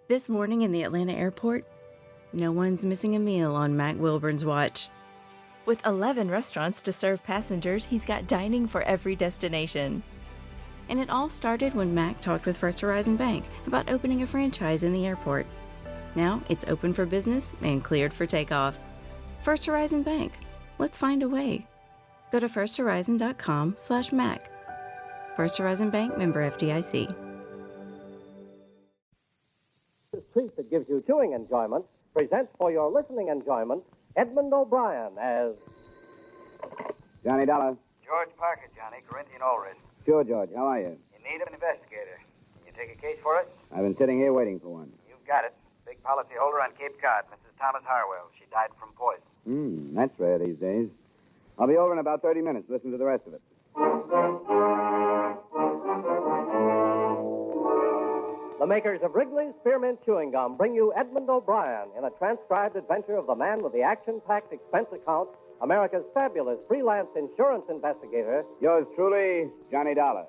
This morning in the Atlanta airport, no one's missing a meal on Mac Wilburn's watch. With 11 restaurants to serve passengers, he's got dining for every destination. And it all started when Mac talked with First Horizon Bank about opening a franchise in the airport. Now it's open for business and cleared for takeoff. First Horizon Bank. Let's find a way. Go to firsthorizon.com/Mac. First Horizon Bank, member FDIC. This treat that gives you chewing enjoyment presents for your listening enjoyment Edmund O'Brien as Johnny Dollar. George Parker, Johnny, Corinthian Ulrich. Sure, George. How are you? You need an investigator. Can you take a case for us? I've been sitting here waiting for one. You've got it. Big policyholder on Cape Cod, Mrs. Thomas Harwell. She died from poison. That's rare these days. I'll be over in about 30 minutes. Listen to the rest of it. the makers of Wrigley's Spearmint Chewing Gum bring you Edmund O'Brien in a transcribed adventure of the man with the action-packed expense account, America's fabulous freelance insurance investigator. Yours truly, Johnny Dollar.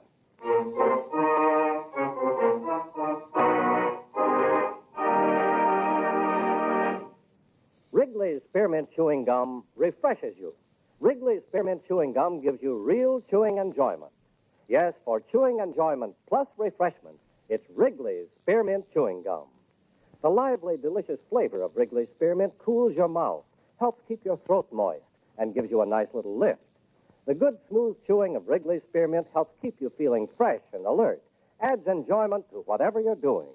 Wrigley's Spearmint Chewing Gum refreshes you. Wrigley's Spearmint Chewing Gum gives you real chewing enjoyment. Yes, for chewing enjoyment plus refreshment, it's Wrigley's Spearmint Chewing Gum. The lively, delicious flavor of Wrigley's Spearmint cools your mouth, helps keep your throat moist, and gives you a nice little lift. The good, smooth chewing of Wrigley's Spearmint helps keep you feeling fresh and alert, adds enjoyment to whatever you're doing.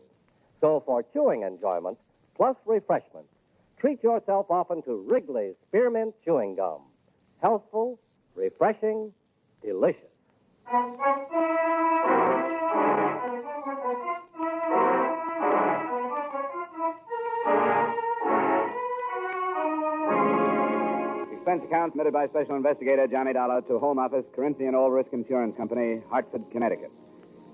So for chewing enjoyment plus refreshment, treat yourself often to Wrigley's Spearmint Chewing Gum. Healthful, refreshing, delicious. Expense account submitted by Special Investigator Johnny Dollar to Home Office, Corinthian All Risk Insurance Company, Hartford, Connecticut.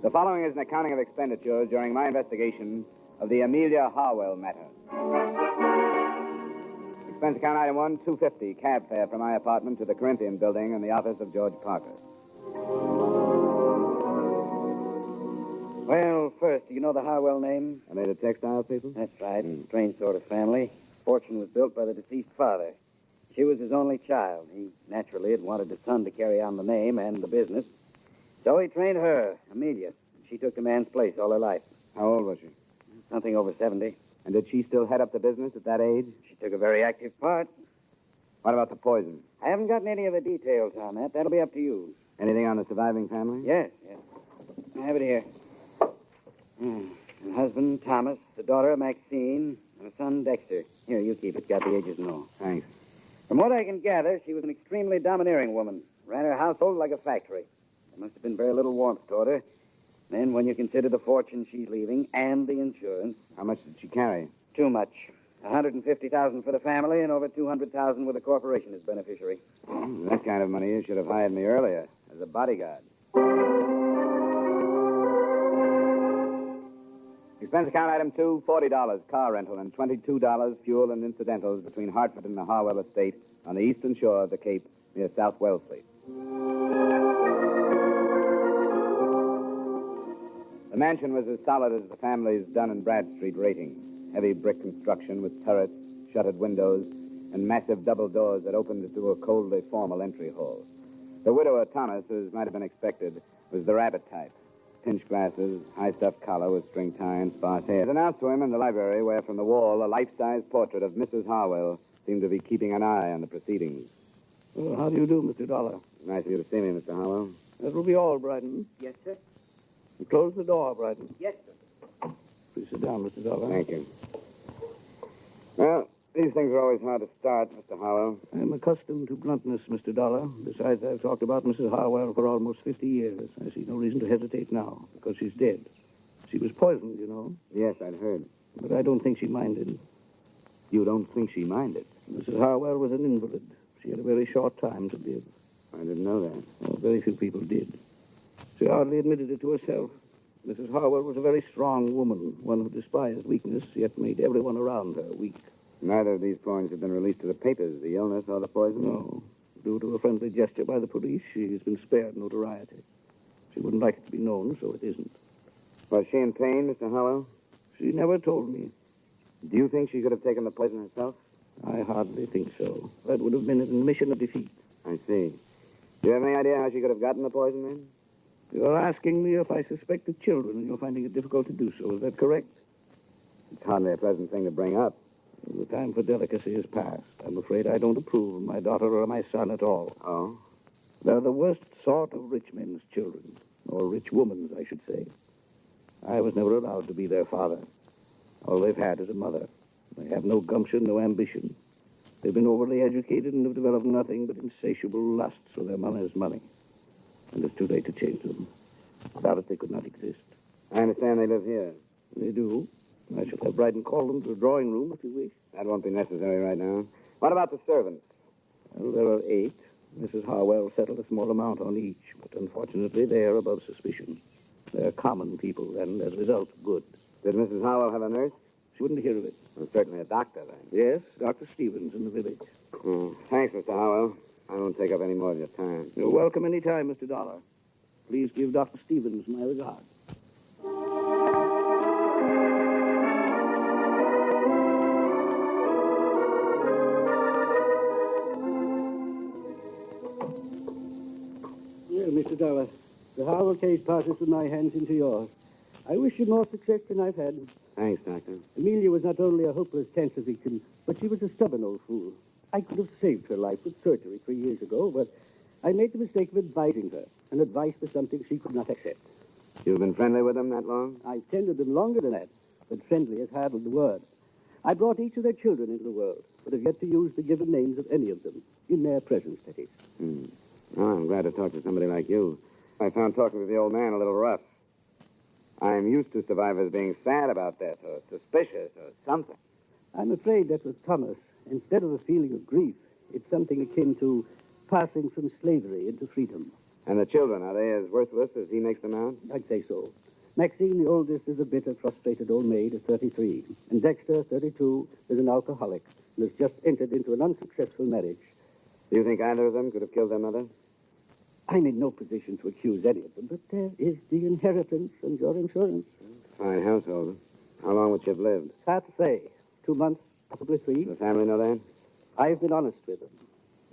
The following is an accounting of expenditures during my investigation of the Amelia Harwell matter. Expense account item 1, $250, cab fare from my apartment to the Corinthian building in the office of George Parker. Well, first, do you know the Harwell name? Are they the textile people? That's right. Strange sort of family. Fortune was built by the deceased father. She was his only child. He naturally had wanted a son to carry on the name and the business. So he trained her, Amelia. She took the man's place all her life. How old was she? Something over 70. And did she still head up the business at that age? She took a very active part. What about the poison? I haven't gotten any of the details on that. That'll be up to you. Anything on the surviving family? Yes. I have it here. Her husband, Thomas, the daughter, Maxine, and a son, Dexter. Here, you keep it. Got the ages and all. Thanks. From what I can gather, she was an extremely domineering woman. Ran her household like a factory. There must have been very little warmth toward her. Then, when you consider the fortune she's leaving and the insurance... How much did she carry? Too much. $150,000 for the family and over $200,000 with the corporation as beneficiary. That kind of money, you should have hired me earlier as a bodyguard. Expense account item 2, $40, car rental, and $22 fuel and incidentals between Hartford and the Harwell estate on the eastern shore of the Cape near South Wellesley. The mansion was as solid as the family's Dun and Bradstreet rating. Heavy brick construction with turrets, shuttered windows, and massive double doors that opened into a coldly formal entry hall. The widower, Thomas, as might have been expected, was the rabbit type. Pinch glasses, high-stuffed collar with string tie and sparse hair. It was announced to him in the library where from the wall a life-size portrait of Mrs. Harwell seemed to be keeping an eye on the proceedings. Well, how do you do, Mr. Dollar? Nice of you to see me, Mr. Harwell. That will be all, Brighton. Yes, sir? And close the door, Brighton. Yes, sir. Please sit down, Mr. Dollar. Thank you. Well, these things are always hard to start, Mr. Harwell. I'm accustomed to bluntness, Mr. Dollar. Besides, I've talked about Mrs. Harwell for almost 50 years. I see no reason to hesitate now, because she's dead. She was poisoned, you know. Yes, I'd heard. But I don't think she minded. You don't think she minded? Mrs. Harwell was an invalid. She had a very short time to live. I didn't know that. Well, very few people did. She hardly admitted it to herself. Mrs. Harwell was a very strong woman, one who despised weakness, yet made everyone around her weak. Neither of these points have been released to the papers, the illness or the poison? No. Due to a friendly gesture by the police, she's been spared notoriety. She wouldn't like it to be known, so it isn't. Was she in pain, Mr. Harwell? She never told me. Do you think she could have taken the poison herself? I hardly think so. That would have been an admission of defeat. I see. Do you have any idea how she could have gotten the poison, then? You're asking me if I suspect the children, and you're finding it difficult to do so. Is that correct? It's hardly a pleasant thing to bring up. The time for delicacy is past. I'm afraid I don't approve of my daughter or my son at all. Oh? They're the worst sort of rich men's children. Or rich women's, I should say. I was never allowed to be their father. All they've had is a mother. They have no gumption, no ambition. They've been overly educated and have developed nothing but insatiable lust for their mother's money. And it's too late to change them. Without it, they could not exist. I understand they live here. They do. I shall have Bryden call them to the drawing room if you wish. That won't be necessary right now. What about the servants? Well, there are 8. Mrs. Harwell settled a small amount on each, but unfortunately they are above suspicion. They're common people, and as a result, good. Did Mrs. Howell have a nurse? She wouldn't hear of it. Well, certainly a doctor, then. Yes, Dr. Stevens in the village. Thanks, Mr. Howell. I won't take up any more of your time. You're welcome any time, Mr. Dollar. Please give Dr. Stevens my regards. Well, Mr. Dollar, the Harwell case passes from my hands into yours. I wish you more success than I've had. Thanks, Doctor. Amelia was not only a hopeless cancer victim, but she was a stubborn old fool. I could have saved her life with surgery 3 years ago, but I made the mistake of advising her, and advice was something she could not accept. You've been friendly with them that long? I've tended them longer than that, but friendly is hardly the word. I brought each of their children into the world, but have yet to use the given names of any of them, in their presence, that is. Oh, I'm glad to talk to somebody like you. I found talking with the old man a little rough. I'm used to survivors being sad about death or suspicious or something. I'm afraid that with Thomas, instead of a feeling of grief, it's something akin to passing from slavery into freedom. And the children, are they as worthless as he makes them out? I'd say so. Maxine, the oldest, is a bitter, frustrated old maid at 33. And Dexter, 32, is an alcoholic and has just entered into an unsuccessful marriage. Do you think either of them could have killed their mother? I'm in no position to accuse any of them, but there is the inheritance and your insurance. Fine household. How long would she have lived? It's hard to say. 2 months, possibly 3. Does the family know that? I've been honest with them.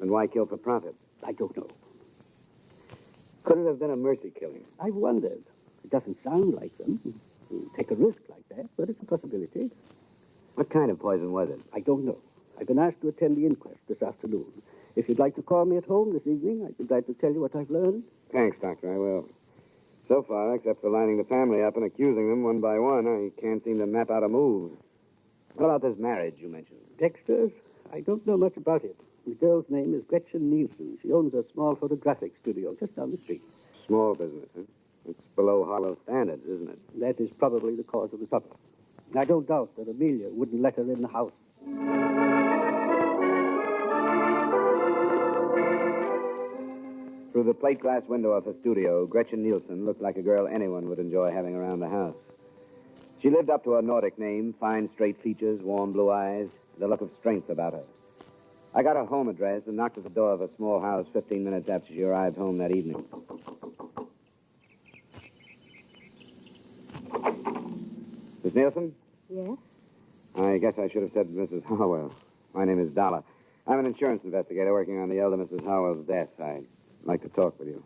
Then why kill for profit? I don't know. Could it have been a mercy killing? I've wondered. It doesn't sound like them. You take a risk like that, but it's a possibility. What kind of poison was it? I don't know. I've been asked to attend the inquest this afternoon. If you'd like to call me at home this evening, I'd be glad to tell you what I've learned. Thanks, Doctor, I will. So far, except for lining the family up and accusing them one by one, I can't seem to map out a move. What about this marriage you mentioned? Dexter's? I don't know much about it. The girl's name is Gretchen Nielsen. She owns a small photographic studio just down the street. Small business, huh? It's below Harlow standards, isn't it? That is probably the cause of the trouble. I don't doubt that Amelia wouldn't let her in the house. Through the plate glass window of her studio, Gretchen Nielsen looked like a girl anyone would enjoy having around the house. She lived up to her Nordic name, fine straight features, warm blue eyes, the look of strength about her. I got her home address and knocked at the door of a small house 15 minutes after she arrived home that evening. Miss Nielsen? Yes? I guess I should have said Mrs. Harwell. My name is Dollar. I'm an insurance investigator working on the elder Mrs. Harwell's death. I'd like to talk with you.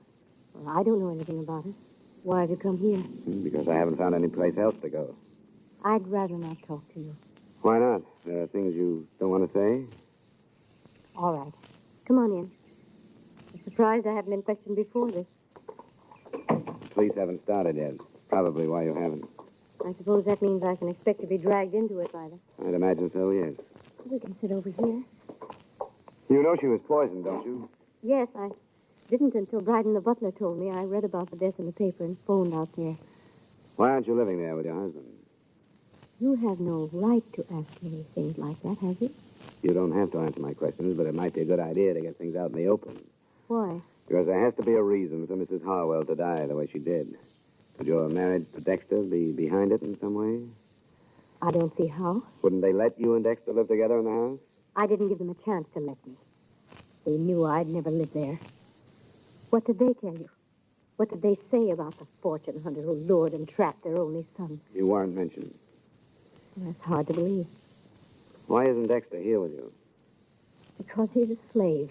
Well, I don't know anything about it. Why have you come here? Because I haven't found any place else to go. I'd rather not talk to you. Why not? There are things you don't want to say? All right. Come on in. I'm surprised I haven't been questioned before this. Police haven't started yet. Probably why you haven't. I suppose that means I can expect to be dragged into it by them. I'd imagine so, yes. We can sit over here. You know she was poisoned, don't you? Yes, I didn't until Bryden the butler told me. I read about the death in the paper and phoned out there. Why aren't you living there with your husband? You have no right to ask me things like that, have you? You don't have to answer my questions, but it might be a good idea to get things out in the open. Why? Because there has to be a reason for Mrs. Harwell to die the way she did. Could your marriage to Dexter be behind it in some way? I don't see how. Wouldn't they let you and Dexter live together in the house? I didn't give them a chance to let me. They knew I'd never live there. What did they tell you? What did they say about the fortune hunter who lured and trapped their only son? You weren't mentioned. That's hard to believe. Why isn't Dexter here with you? Because he's a slave.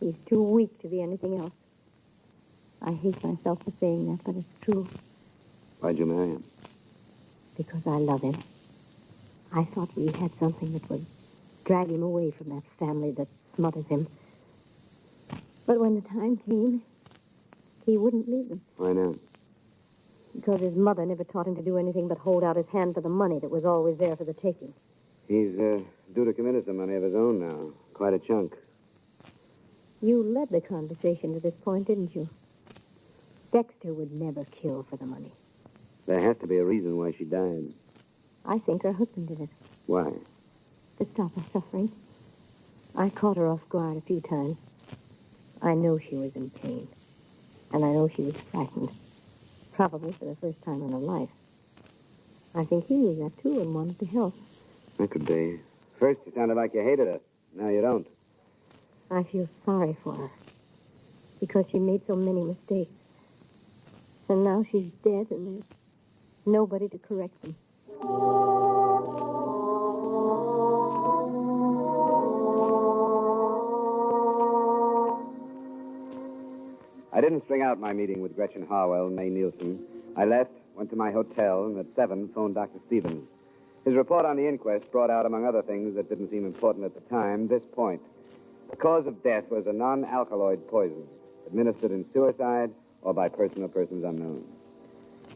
He's too weak to be anything else. I hate myself for saying that, but it's true. Why'd you marry him? Because I love him. I thought we had something that would drag him away from that family that smothers him. But when the time came, he wouldn't leave them. Why not? Because his mother never taught him to do anything but hold out his hand for the money that was always there for the taking. He's due to come into some money of his own now. Quite a chunk. You led the conversation to this point, didn't you? Dexter would never kill for the money. There has to be a reason why she died. I think her husband did it. Why? To stop her suffering. I caught her off guard a few times. I know she was in pain. And I know she was frightened. Probably for the first time in her life. I think he knew that, too, and wanted to help. That could be. First, you sounded like you hated her. Now you don't. I feel sorry for her. Because she made so many mistakes. And now she's dead, and there's nobody to correct them. I didn't string out my meeting with Gretchen Harwell and May Nielsen. I left, went to my hotel, and at 7 phoned Dr. Stevens. His report on the inquest brought out, among other things that didn't seem important at the time, this point. The cause of death was a non-alkaloid poison, administered in suicide or by person or persons unknown.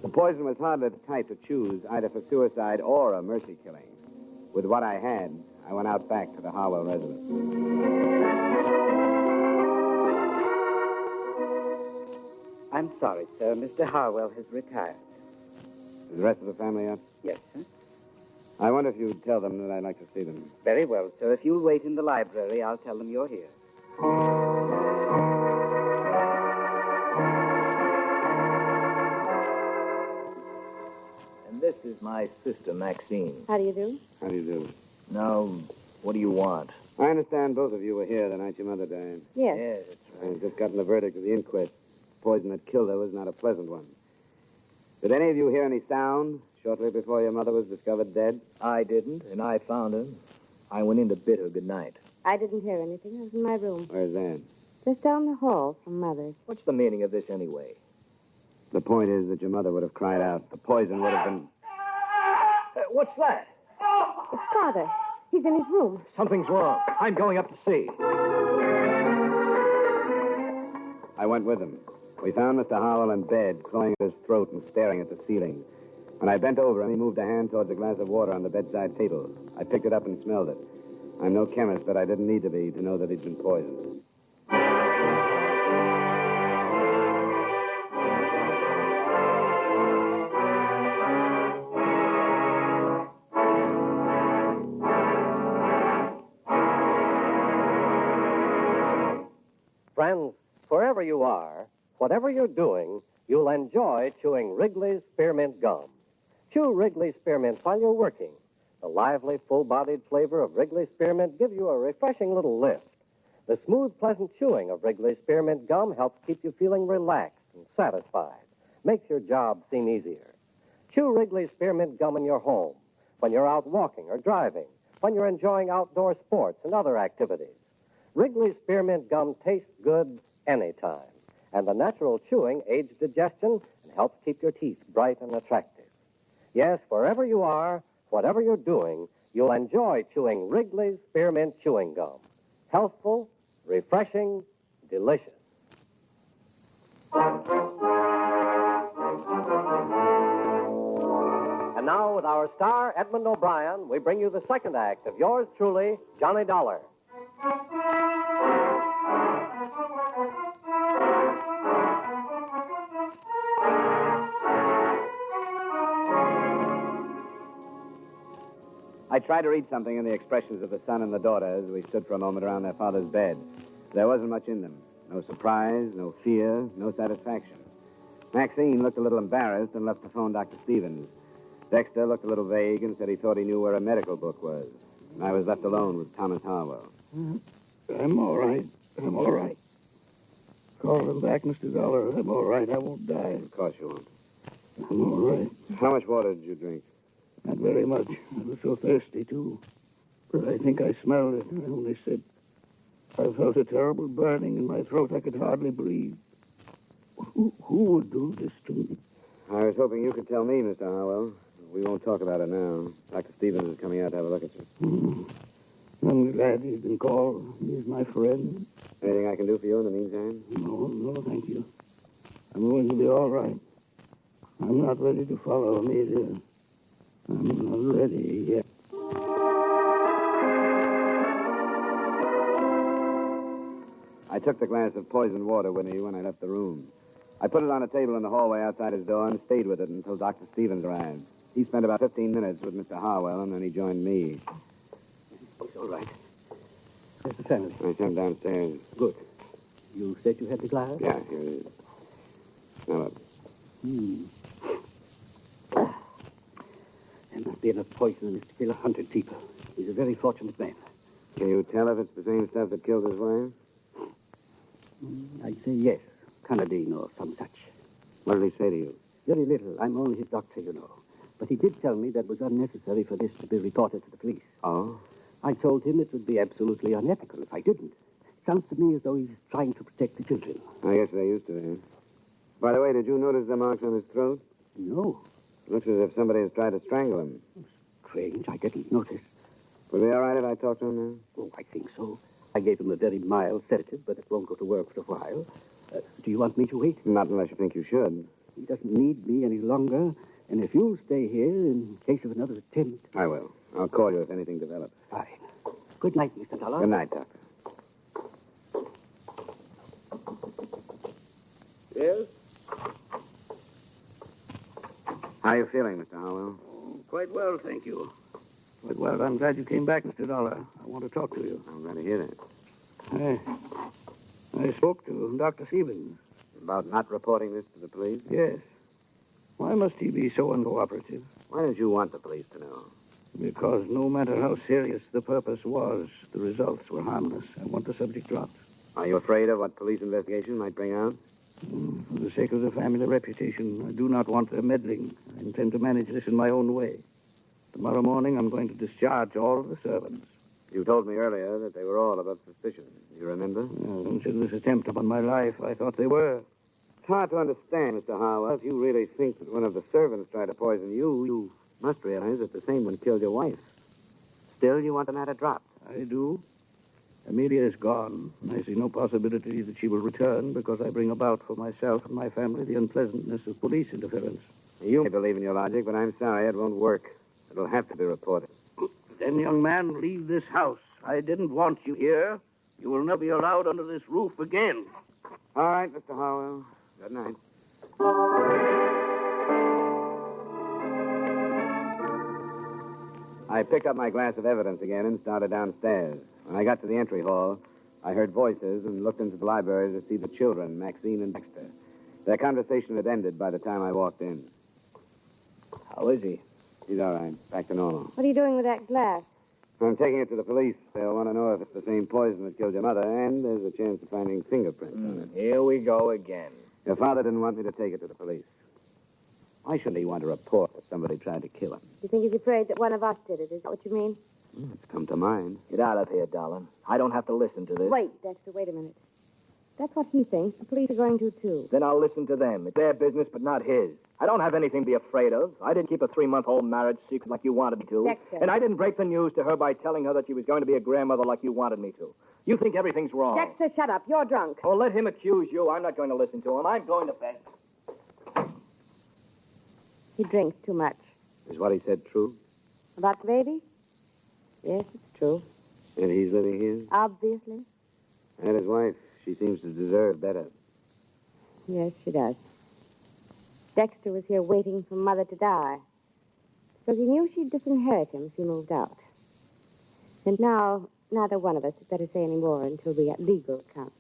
The poison was hardly the type to choose either for suicide or a mercy killing. With what I had, I went out back to the Harwell residence. I'm sorry, sir. Mr. Harwell has retired. Is the rest of the family up? Yes, sir. I wonder if you'd tell them that I'd like to see them. Very well, sir. If you'll wait in the library, I'll tell them you're here. And this is my sister, Maxine. How do you do? How do you do? Now, what do you want? I understand both of you were here the night your mother died. Yes. Yes, that's right. I've just gotten the verdict of the inquest. The poison that killed her was not a pleasant one. Did any of you hear any sound shortly before your mother was discovered dead? I didn't, and I found her. I went in to bid her goodnight. I didn't hear anything. I was in my room. Where's that? Just down the hall from Mother's. What's the meaning of this anyway? The point is that your mother would have cried out. The poison would have been... What's that? It's Father. He's in his room. Something's wrong. I'm going up to see. I went with him. We found Mr. Harwell in bed, clawing at his throat and staring at the ceiling. When I bent over him, he moved a hand towards a glass of water on the bedside table. I picked it up and smelled it. I'm no chemist, but I didn't need to be to know that he'd been poisoned. Friends, wherever you are, whatever you're doing, you'll enjoy chewing Wrigley's Spearmint Gum. Chew Wrigley's Spearmint while you're working. The lively, full-bodied flavor of Wrigley's Spearmint gives you a refreshing little lift. The smooth, pleasant chewing of Wrigley's Spearmint Gum helps keep you feeling relaxed and satisfied. Makes your job seem easier. Chew Wrigley's Spearmint Gum in your home, when you're out walking or driving, when you're enjoying outdoor sports and other activities. Wrigley's Spearmint Gum tastes good anytime. And the natural chewing aids digestion and helps keep your teeth bright and attractive. Yes, wherever you are, whatever you're doing, you'll enjoy chewing Wrigley's Spearmint Chewing Gum. Healthful, refreshing, delicious. And now, with our star, Edmund O'Brien, we bring you the second act of yours truly, Johnny Dollar. I tried to read something in the expressions of the son and the daughter as we stood for a moment around their father's bed. There wasn't much in them. No surprise, no fear, no satisfaction. Maxine looked a little embarrassed and left to phone Dr. Stevens. Dexter looked a little vague and said he thought he knew where a medical book was. And I was left alone with Thomas Harwell. I'm all right. I'm all right. Call him back, Mr. Dollar. I'm all right. I won't die. Of course you won't. I'm all right. How much water did you drink? Not very much. I was so thirsty, too. But I think I smelled it. I only said I felt a terrible burning in my throat. I could hardly breathe. Who would do this to me? I was hoping you could tell me, Mr. Harwell. We won't talk about it now. Dr. Stevens is coming out to have a look at you. I'm glad he's been called. He's my friend. Anything I can do for you in the meantime? No, thank you. I'm going to be all right. I'm not ready to follow Amelia. I'm not ready yet. I took the glass of poisoned water with me when I left the room. I put it on a table in the hallway outside his door and stayed with it until Dr. Stevens arrived. He spent about 15 minutes with Mr. Harwell, and then he joined me. It's all right. Where's the family? I sent him downstairs. Good. You said you had the glass? Yeah, here it is. Smell it. There must be enough poison in this to kill 100 people. He's a very fortunate man. Can you tell if it's the same stuff that killed his wife? I'd say yes. Canadine or some such. What did he say to you? Very little. I'm only his doctor, you know. But he did tell me that it was unnecessary for this to be reported to the police. Oh? I told him it would be absolutely unethical if I didn't. Sounds to me as though he's trying to protect the children. I guess they used to be. By the way, did you notice the marks on his throat? No. Looks as if somebody has tried to strangle him. Strange. I didn't notice. Will it be all right if I talk to him now? Oh, I think so. I gave him a very mild sedative, but it won't go to work for a while. Do you want me to wait? Not unless you think you should. He doesn't need me any longer. And if you'll stay here in case of another attempt... I will. I'll call you if anything develops. Fine. Good night, Mr. Dollar. Good night, Doctor. Yes? How are you feeling, Mr. Harwell? Quite well, thank you. Quite well. I'm glad you came back, Mr. Dollar. I want to talk to you. I'm glad to hear that. I spoke to Dr. Stevens. About not reporting this to the police? Yes. Why must he be so uncooperative? Why did you want the police to know? Because no matter how serious the purpose was, the results were harmless. I want the subject dropped. Are you afraid of what police investigation might bring out? For the sake of the family reputation, I do not want their meddling. I intend to manage this in my own way. Tomorrow morning, I'm going to discharge all of the servants. You told me earlier that they were all above suspicion. You remember? Consider this attempt upon my life. I thought they were. It's hard to understand, Mr. Harwell. If you really think that one of the servants tried to poison you, you must realize that the same one killed your wife. Still, you want the matter dropped. I do. Amelia is gone. I see no possibility that she will return because I bring about for myself and my family the unpleasantness of police interference. You may believe in your logic, but I'm sorry it won't work. It'll have to be reported. Then, young man, leave this house. I didn't want you here. You will never be allowed under this roof again. All right, Mr. Harwell. Good night. I picked up my glass of evidence again and started downstairs. When I got to the entry hall, I heard voices and looked into the library to see the children, Maxine and Dexter. Their conversation had ended by the time I walked in. How is he? He's all right. Back to normal. What are you doing with that glass? I'm taking it to the police. They'll want to know if it's the same poison that killed your mother, and there's a chance of finding fingerprints on it. Here we go again. Your father didn't want me to take it to the police. Why shouldn't he want to report that somebody tried to kill him? You think he's afraid that one of us did it? Is that what you mean? It's come to mind. Get out of here, darling. I don't have to listen to this. Wait, Dexter, wait a minute. That's what he thinks. The police are going to, too. Then I'll listen to them. It's their business, but not his. I don't have anything to be afraid of. I didn't keep a 3-month-old marriage secret like you wanted me to. Dexter. And I didn't break the news to her by telling her that she was going to be a grandmother like you wanted me to. You think everything's wrong. Dexter, shut up. You're drunk. Oh, let him accuse you. I'm not going to listen to him. I'm going to bed. He drinks too much. Is what he said true? About the baby? Yes, it's true. And he's living here? Obviously. And his wife. She seems to deserve better. Yes, she does. Dexter was here waiting for Mother to die. Because he knew she'd disinherit him if he moved out. And now, neither one of us had better say any more until we get legal counsel.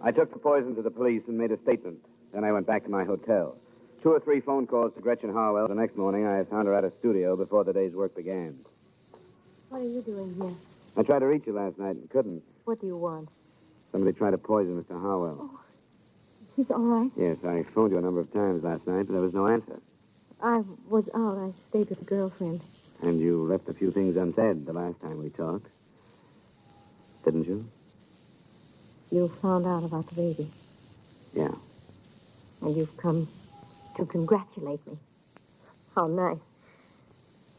I took the poison to the police and made a statement. Then I went back to my hotel. 2 or 3 phone calls to Gretchen Harwell. The next morning, I found her at a studio before the day's work began. What are you doing here? I tried to reach you last night and couldn't. What do you want? Somebody tried to poison Mr. Harwell. He's all right. Yes, I phoned you a number of times last night, but there was no answer. I was out. I stayed with a girlfriend. And you left a few things unsaid the last time we talked. Didn't you? You found out about the baby. Yeah. And you've come to congratulate me. How nice.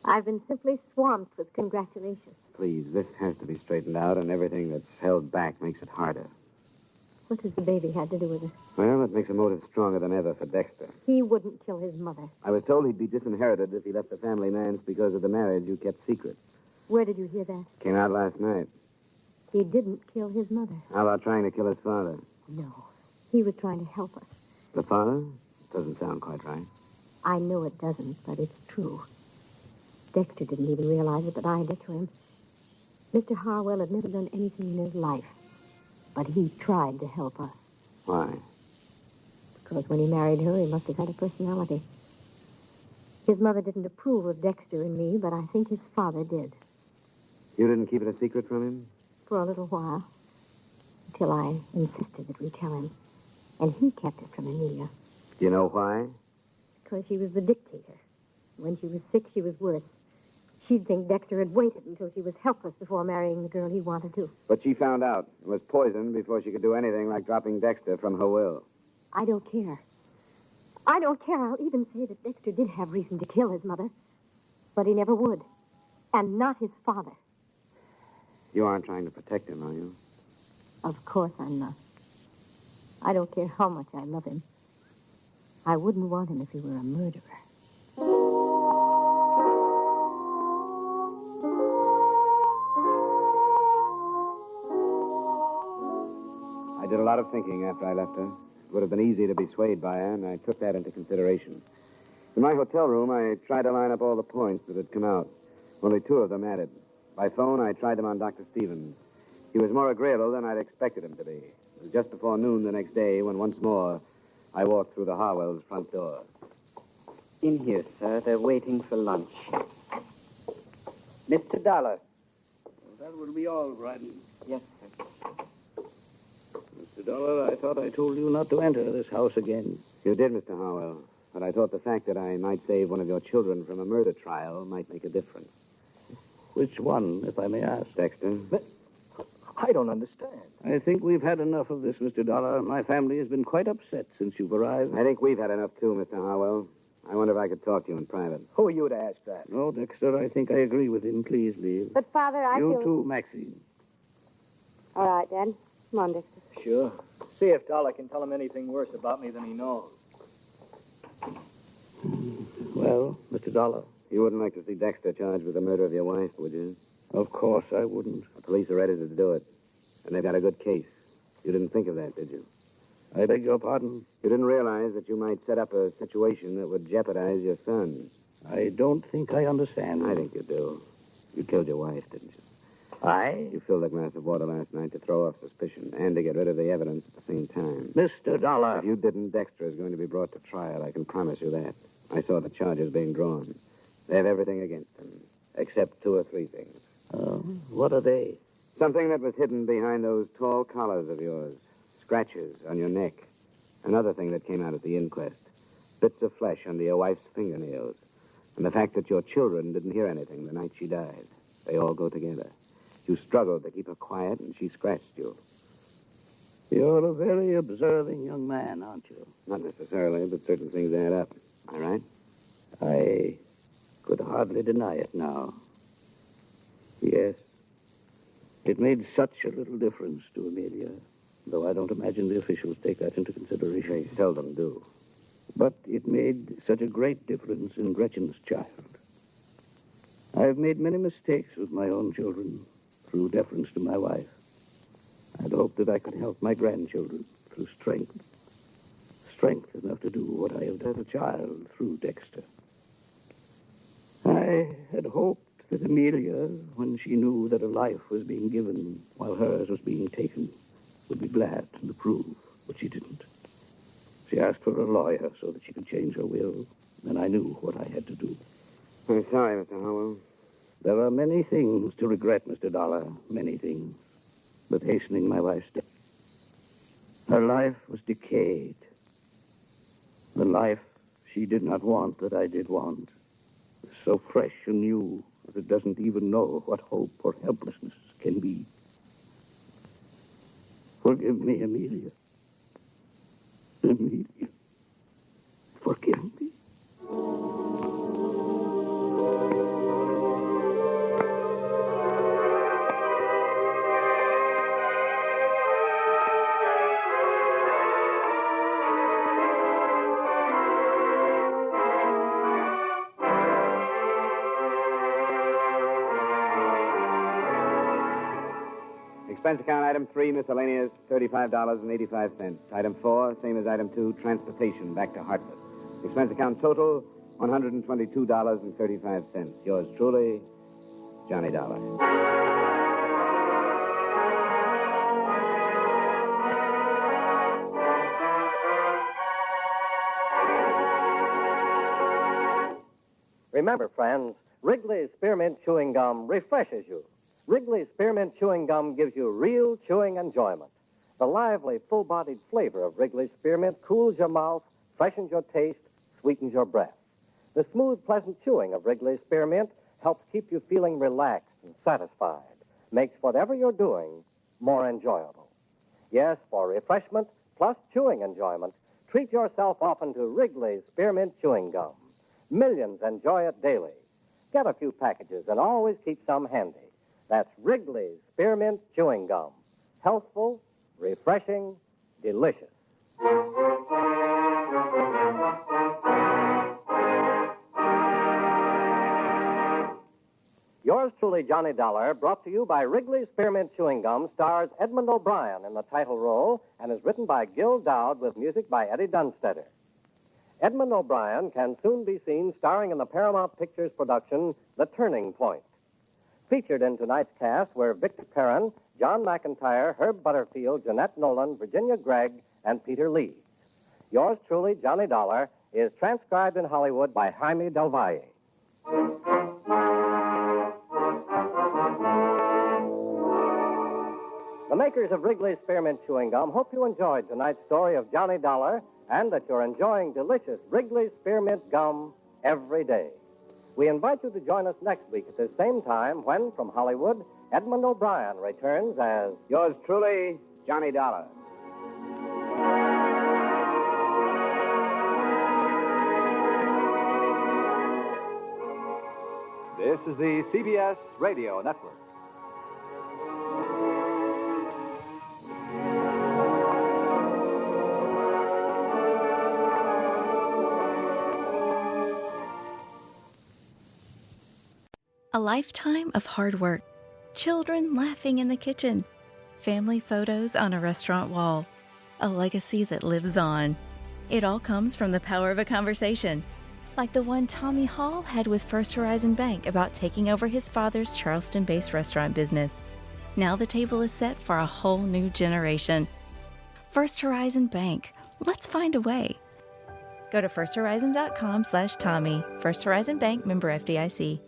I've been simply swamped with congratulations. Please, this has to be straightened out, and everything that's held back makes it harder. What has the baby had to do with it? Well, it makes a motive stronger than ever for Dexter. He wouldn't kill his mother. I was told he'd be disinherited if he left the family manse because of the marriage you kept secret. Where did you hear that? Came out last night. He didn't kill his mother. How about trying to kill his father? No. He was trying to help us. The father? Doesn't sound quite right. I know it doesn't, but it's true. Dexter didn't even realize it, but I did to him. Mr. Harwell had never done anything in his life, but he tried to help us. Why? Because when he married her, he must have had a personality. His mother didn't approve of Dexter and me, but I think his father did. You didn't keep it a secret from him? For a little while, until I insisted that we tell him. And he kept it from Amelia. Do you know why? Because she was the dictator. When she was sick, she was worse. She'd think Dexter had waited until she was helpless before marrying the girl he wanted to. But she found out and was poisoned before she could do anything like dropping Dexter from her will. I don't care. I don't care. I'll even say that Dexter did have reason to kill his mother. But he never would. And not his father. You aren't trying to protect him, are you? Of course I'm not. I don't care how much I love him. I wouldn't want him if he were a murderer. I did a lot of thinking after I left her. It would have been easy to be swayed by her, and I took that into consideration. In my hotel room, I tried to line up all the points that had come out. Only 2 of them added. By phone, I tried them on Dr. Stevens. He was more agreeable than I'd expected him to be. It was just before noon the next day when once more I walked through the Harwells' front door. In here, sir. They're waiting for lunch. Mr. Dollar. That will be all, Bryden. Yes, sir. Mr. Dollar, I thought I told you not to enter this house again. You did, Mr. Harwell, but I thought the fact that I might save one of your children from a murder trial might make a difference. Which one, if I may ask? Dexter? But I don't understand. I think we've had enough of this, Mr. Dollar. My family has been quite upset since you've arrived. I think we've had enough, too, Mr. Harwell. I wonder if I could talk to you in private. Who are you to ask that? No, Dexter, I think I agree with him. Please leave. But, Father, I You feel... too, Maxine. All right, Dad. Come on, Dexter. Sure. See if Dollar can tell him anything worse about me than he knows. Well, Mr. Dollar? You wouldn't like to see Dexter charged with the murder of your wife, would you? Of course I wouldn't. The police are ready to do it. And they've got a good case. You didn't think of that, did you? I beg your pardon? You didn't realize that you might set up a situation that would jeopardize your son. I don't think I understand. I think you do. You killed your wife, didn't you? I? You filled a glass of water last night to throw off suspicion and to get rid of the evidence at the same time. Mr. Dollar. If you didn't, Dexter is going to be brought to trial. I can promise you that. I saw the charges being drawn. They have everything against him, except 2 or 3 things. What are they? Something that was hidden behind those tall collars of yours. Scratches on your neck. Another thing that came out at the inquest. Bits of flesh under your wife's fingernails. And the fact that your children didn't hear anything the night she died. They all go together. You struggled to keep her quiet, and she scratched you. You're a very observing young man, aren't you? Not necessarily, but certain things add up. Am I right? I could hardly deny it now. Yes. It made such a little difference to Amelia, though I don't imagine the officials take that into consideration. They seldom do. But it made such a great difference in Gretchen's child. I've made many mistakes with my own children through deference to my wife. I'd hoped that I could help my grandchildren through strength. Strength enough to do what I have done as a child through Dexter. I had hoped that Amelia, when she knew that a life was being given while hers was being taken, would be glad to approve, but she didn't. She asked for a lawyer so that she could change her will, and I knew what I had to do. I'm sorry, Mr. Howell. There are many things to regret, Mr. Dollar, many things. But hastening my wife's death. Her life was decayed, The life she did not want that I did want is so fresh and new that it doesn't even know what hope or helplessness can be. Forgive me, Amelia. Amelia, forgive me. Expense account item 3, miscellaneous, $35.85. Item 4, same as item 2, transportation back to Hartford. Expense account total, $122.35. Yours truly, Johnny Dollar. Remember, friends, Wrigley's Spearmint Chewing Gum refreshes you. Wrigley's Spearmint Chewing Gum gives you real chewing enjoyment. The lively, full-bodied flavor of Wrigley's Spearmint cools your mouth, freshens your taste, sweetens your breath. The smooth, pleasant chewing of Wrigley's Spearmint helps keep you feeling relaxed and satisfied, makes whatever you're doing more enjoyable. Yes, for refreshment plus chewing enjoyment, treat yourself often to Wrigley's Spearmint Chewing Gum. Millions enjoy it daily. Get a few packages and always keep some handy. That's Wrigley's Spearmint Chewing Gum. Healthful, refreshing, delicious. Yours truly, Johnny Dollar, brought to you by Wrigley's Spearmint Chewing Gum, stars Edmund O'Brien in the title role and is written by Gil Dowd with music by Eddie Dunstetter. Edmund O'Brien can soon be seen starring in the Paramount Pictures production, The Turning Point. Featured in tonight's cast were Victor Perrin, John McIntyre, Herb Butterfield, Jeanette Nolan, Virginia Gregg, and Peter Leeds. Yours truly, Johnny Dollar, is transcribed in Hollywood by Jaime Del Valle. The makers of Wrigley's Spearmint Chewing Gum hope you enjoyed tonight's story of Johnny Dollar and that you're enjoying delicious Wrigley's Spearmint Gum every day. We invite you to join us next week at the same time when, from Hollywood, Edmund O'Brien returns as Yours truly, Johnny Dollar. This is the CBS Radio Network. A lifetime of hard work, children laughing in the kitchen, family photos on a restaurant wall, a legacy that lives on. It all comes from the power of a conversation, like the one Tommy Hall had with First Horizon Bank about taking over his father's Charleston-based restaurant business. Now the table is set for a whole new generation. First Horizon Bank. Let's find a way. Go to firsthorizon.com/Tommy. First Horizon Bank, member FDIC.